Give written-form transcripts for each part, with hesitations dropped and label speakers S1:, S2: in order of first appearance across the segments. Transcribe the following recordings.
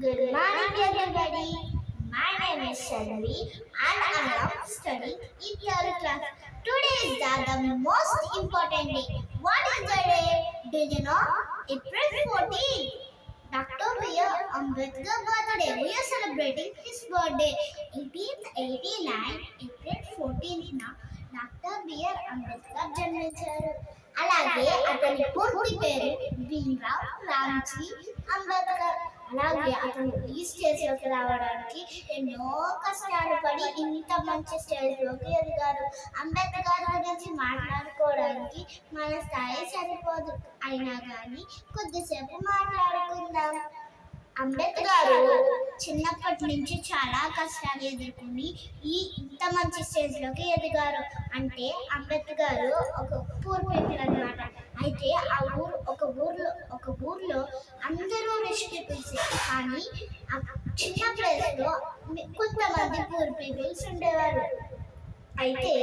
S1: Good morning, everybody. My name is Shanvi and I am studying in third class. Today is the most important day. What is the day? Do you know? April 14th. Dr. B.R. Ambedkar birthday. We are celebrating his birthday. 1889 April 14th na doctor B R Ambedkar జన్మించారు. అలాగే అతని పూర్తి పేరు భీమ్రావ్ రామ్జీ అంబేద్కర్. అలాగే అతను ఈ స్టేజ్లోకి రావడానికి ఎన్నో కష్టాలు పడి ఇంత మంచి స్టేజ్లోకి ఎదిగారు. అంబేద్కర్ గురించి మాట్లాడుకోవడానికి మన స్థాయి సరిపోదు, అయినా కానీ కొద్దిసేపు మాట్లాడుకుందాం. అంబేద్కర్ చిన్నప్పటి నుంచి చాలా కష్టాలు ఎదుర్కొని ఇంత మంచి స్టేజ్లోకి ఎదిగారు. అంటే అంబేద్కర్ ఒక పూర్ పీపుల్ అన్నమాట. అయితే ఒక ఊర్లో అందరూ రిచ్ పీపుల్స్, కానీ ఆ చిన్న ప్లేస్లో కొంతమంది పూర్ పీపుల్స్ ఉండేవారు. అయితే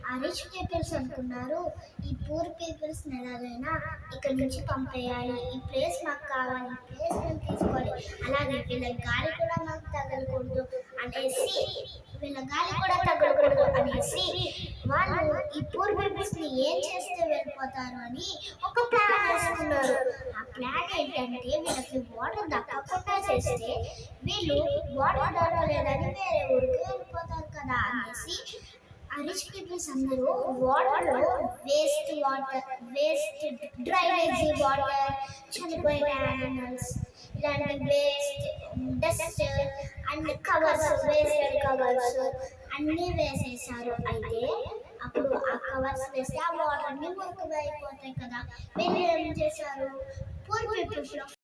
S1: ఆ రిచ్ పీపుల్స్ అనుకున్నారు, ఈ పూర్ పీపుల్స్ ఎలాగైనా ఇక్కడి నుంచి పంపేయాలి, ఈ ప్లేస్ మాకు కావాలి, ఈ ప్లేస్ మేము తీసుకోవాలి, అలాగే వీళ్ళ గాలి కూడా మాకు తగలకూడదు అనేసి వాళ్ళు ఈ పూర్ పీపుల్స్ ని ఏం చేస్తే వెళ్ళిపోతారు అని ఒక ప్లాన్ వేసుకున్నారు. ఆ ప్లాన్ ఏంటంటే వీళ్ళకి వాటర్ దక్కకుండా చేస్తే వీళ్ళు వాటర్ దొరకలేదని వేరే ఊరికి వెళ్ళిపోతారు కదా అనేసి ఆ రిచ్ పీపుల్స్ అందరూ వాటర్లో వేస్ట్ డ్రైనేజీ వాటర్, చనిపోయిన యానిమల్స్, ఇలాంటి waste dust and wasted covers అన్నీ వేసేసారు. అయితే అప్పుడు ఆ కవర్స్ వేస్తే ఆ వాటర్ని మురికి అయిపోతాయి కదా. వీళ్ళు ఏం చేశారు, పూర్ పీపుల్స్లో